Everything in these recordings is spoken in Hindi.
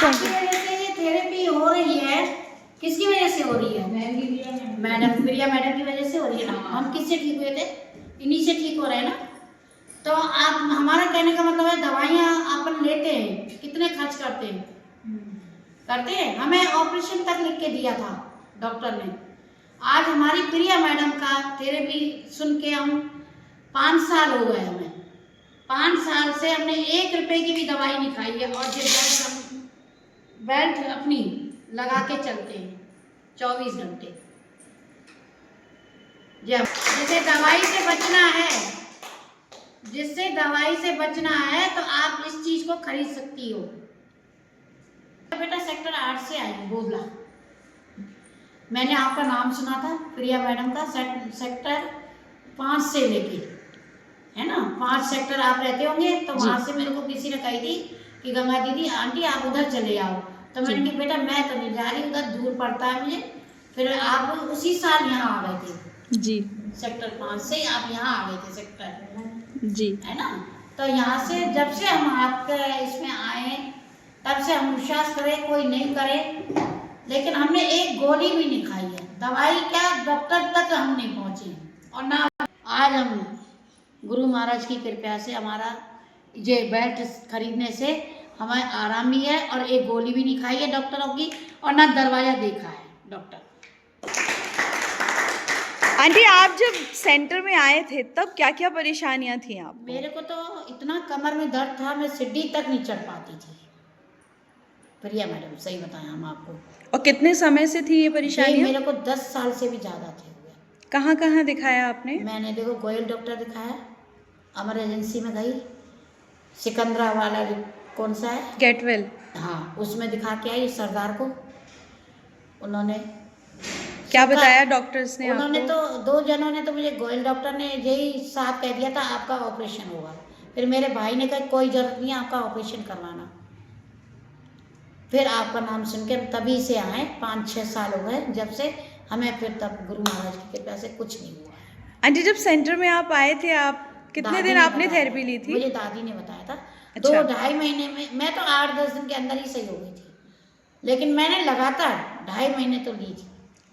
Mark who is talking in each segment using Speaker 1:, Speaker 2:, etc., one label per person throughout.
Speaker 1: थैंक
Speaker 2: आपकी
Speaker 1: यू।
Speaker 2: वजह से ये थेरेपी हो रही है। किसकी वजह से हो रही है? मैडम, प्रिया मैडम की वजह से हो रही है ना। हम किससे ठीक हुए थे? इन्हीं से ठीक हो रहे हैं ना। तो आप, हमारा कहने का मतलब है दवाइयाँ अपन लेते हैं, कितने खर्च करते हैं? करते हैं। हमें ऑपरेशन तक लिख के दिया था डॉक्टर ने। आज हमारी प्रिया मैडम का थेरेपी सुन के हम 5 साल हो गए हमें। 5 साल से हमने 1 रुपए की भी दवाई नहीं खाई है। और जो बेल्ट अपनी लगा के चलते हैं 24 घंटे। जिसे दवाई से बचना है, जिससे दवाई से बचना है तो आप इस चीज को खरीद सकती हो। बेटा सेक्टर 8 से आई हूँ, बोला। मैंने आपका नाम सुना था प्रिया मैडम का, सेक्टर 5 से लेके, है ना, 5 सेक्टर आप रहते होंगे। तो वहां से मेरे को किसी ने कही थी कि गंगा दीदी आंटी आप उधर चले आओ। तो मैंने कहा बेटा मैं तो नहीं जा रही, उधर दूर पड़ता है मुझे। फिर आप उसी साल यहाँ आ गए थे
Speaker 1: जी
Speaker 2: सेक्टर 5 से, आप यहाँ आ गए थे सेक्टर,
Speaker 1: जी।
Speaker 2: है ना। तो यहाँ से जब से हम आपके इसमें आए तब से हम विश्वास करें कोई नहीं करे, लेकिन हमने एक गोली भी नहीं खाई है। दवाई क्या, डॉक्टर तक हम नहीं पहुँचे। और ना आज हम गुरु महाराज की कृपा से हमारा ये बेल्ट खरीदने से हमें आराम भी है, और एक गोली भी नहीं खाई है डॉक्टरों की, और ना दरवाजा देखा है डॉक्टर।
Speaker 1: आंटी आप जब सेंटर में आए थे तब क्या क्या परेशानियां थी आप?
Speaker 2: मेरे को तो इतना कमर में दर्द था, मैं सीढ़ी तक नहीं चढ़ पाती थी। प्रिया मैडम, सही बताया हम आपको।
Speaker 1: और कितने समय से थी ये
Speaker 2: ये
Speaker 1: परेशानियां?
Speaker 2: मेरे को 10 साल से भी ज़्यादा थे हुए।
Speaker 1: कहाँ कहाँ दिखाया आपने?
Speaker 2: मैंने देखो गोयल डॉक्टर दिखाया, अमर एजेंसी में गई, सिकंदरा वाला कौन सा है,
Speaker 1: गेटवेल।
Speaker 2: हाँ उसमें दिखा के आई सरदार को। उन्होंने
Speaker 1: क्या बताया डॉक्टर्स ने
Speaker 2: उन्होंने
Speaker 1: आपको?
Speaker 2: तो 2 जनों ने तो मुझे, गोयल डॉक्टर ने यही साफ कह दिया था आपका ऑपरेशन होगा। फिर मेरे भाई ने कहा कोई जरूरत नहीं है आपका ऑपरेशन करवाना। फिर आपका नाम सुन के तभी से आए, 5-6 साल हो गए जब से हमें। फिर तब गुरु महाराज की कृपा से कुछ नहीं हुआ।
Speaker 1: आंटी जब सेंटर में आप आए थे, आप कितने
Speaker 2: दादी
Speaker 1: दिन
Speaker 2: ने
Speaker 1: आपने
Speaker 2: बताया,
Speaker 1: थेरेपी ली थी?
Speaker 2: मुझे दादी ने बताया था।
Speaker 1: अच्छा।
Speaker 2: 2-2.5 महीने में, मैं तो 8-10 दिन के अंदर ही सही हो गई थी, लेकिन मैंने लगातार 2.5 महीने तो ली थी।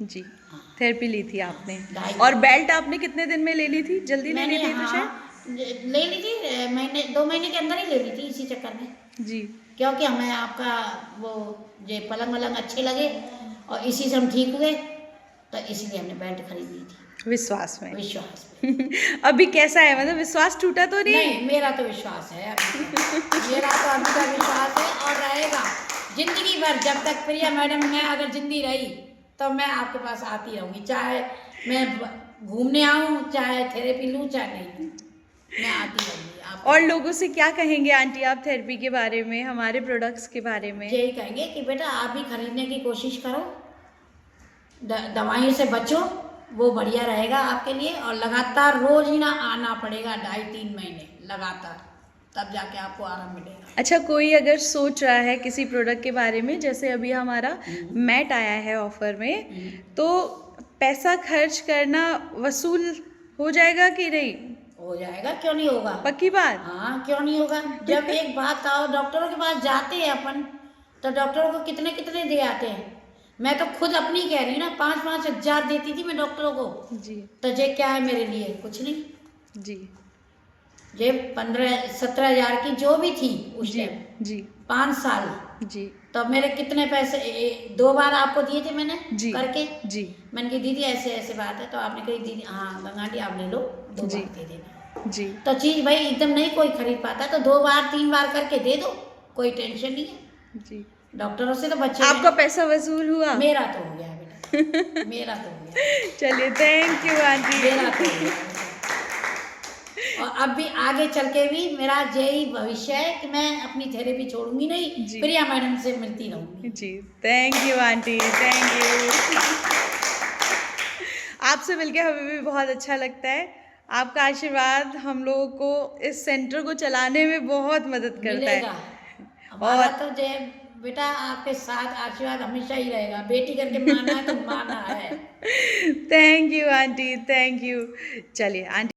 Speaker 1: जी
Speaker 2: हाँ।
Speaker 1: थेरेपी ली थी आपने।
Speaker 2: 2.5
Speaker 1: और बेल्ट आपने कितने दिन में ले ली थी? जल्दी ले ली
Speaker 2: मैंने,
Speaker 1: थी तो शायद?
Speaker 2: हाँ ले ली थी, 2 महीने के अंदर ही ले ली थी इसी चक्कर में।
Speaker 1: जी।
Speaker 2: क्योंकि हमें आपका वो ये पलंग वलंग अच्छे लगे और इसी से हम ठीक हुए, तो इसलिए हमने बेल्ट खरीद ली थी
Speaker 1: विश्वास में।
Speaker 2: विश्वास में।
Speaker 1: अभी कैसा है, मतलब विश्वास टूटा तो नहीं?
Speaker 2: नहीं, मेरा तो विश्वास है अभी तक। मेरा तो अभी का विश्वास है और रहेगा जिंदगी भर। जब तक प्रिया मैडम मैं अगर जिंदी रही तो मैं आपके पास आती रहूँगी, चाहे मैं घूमने आऊँ, चाहे थेरेपी लूँ, चाहे नहीं लूँ, मैं आती रहूँगी।
Speaker 1: और लोगों से क्या कहेंगे आंटी आप थेरेपी के बारे में, हमारे प्रोडक्ट्स के बारे में?
Speaker 2: यही कहेंगे कि बेटा आप भी खरीदने की कोशिश करो, दवाइयों से बचो, वो बढ़िया रहेगा आपके लिए। और लगातार रोज ही ना आना पड़ेगा 2.5-3 महीने लगातार, तब जाके आपको आराम मिलेगा।
Speaker 1: अच्छा, कोई अगर सोच रहा है किसी प्रोडक्ट के बारे में, जैसे अभी हमारा मैट आया है ऑफर में, तो पैसा खर्च करना वसूल हो जाएगा कि नहीं?
Speaker 2: हो जाएगा, क्यों नहीं होगा।
Speaker 1: पक्की बात?
Speaker 2: हाँ क्यों नहीं होगा। जब एक बात आओ, डॉक्टरों के पास जाते हैं अपन, तो डॉक्टरों को कितने कितने दे आते हैं। मैं तो खुद अपनी कह रही हूँ ना, 5-5 हजार देती थी मैं डॉक्टरों को।
Speaker 1: जी
Speaker 2: तो ये क्या है मेरे लिए, कुछ नहीं।
Speaker 1: जी
Speaker 2: ये 15-17 हजार की जो भी थी उस
Speaker 1: जी
Speaker 2: टाइम,
Speaker 1: जी
Speaker 2: 5 साल,
Speaker 1: जी
Speaker 2: तो मेरे कितने पैसे 2 बार आपको दिए थे मैंने
Speaker 1: जी
Speaker 2: करके।
Speaker 1: जी
Speaker 2: मैंने कही दीदी ऐसे ऐसे बात है, तो आपने कही दीदी हाँ गंगा आंटी आप ले लो, 2
Speaker 1: जी।
Speaker 2: बार दे देना।
Speaker 1: जी
Speaker 2: तो चीज़ भाई एकदम नहीं कोई खरीद पाता, तो 2 बार 3 बार करके दे दो, कोई टेंशन नहीं है।
Speaker 1: जी।
Speaker 2: डॉक्टरों से तो बच्चे,
Speaker 1: आपका पैसा वसूल हुआ?
Speaker 2: मेरा तो हो गया बेटा, मेरा तो हो गया,
Speaker 1: चलिए, थैंक यू आंटी।
Speaker 2: मेरा तो हो गया। और अब भी आगे चल के भी मेरा यही भविष्य है कि मैं अपनी थेरेपी छोड़ूंगी नहीं,
Speaker 1: जी।
Speaker 2: प्रिया मैडम से मिलती रहूंगी।
Speaker 1: जी thank you aunty, thank you. आपसे मिलके हमें भी बहुत अच्छा लगता है। आपका आशीर्वाद हम लोगों को इस सेंटर को चलाने में बहुत मदद करता
Speaker 2: मिलेगा
Speaker 1: है।
Speaker 2: हमारा तो जय बेटा, आपके साथ आशीर्वाद हमेशा ही रहेगा। बेटी करके माना है तो माना है।
Speaker 1: Thank you aunty, thank you. चलिए आंटी।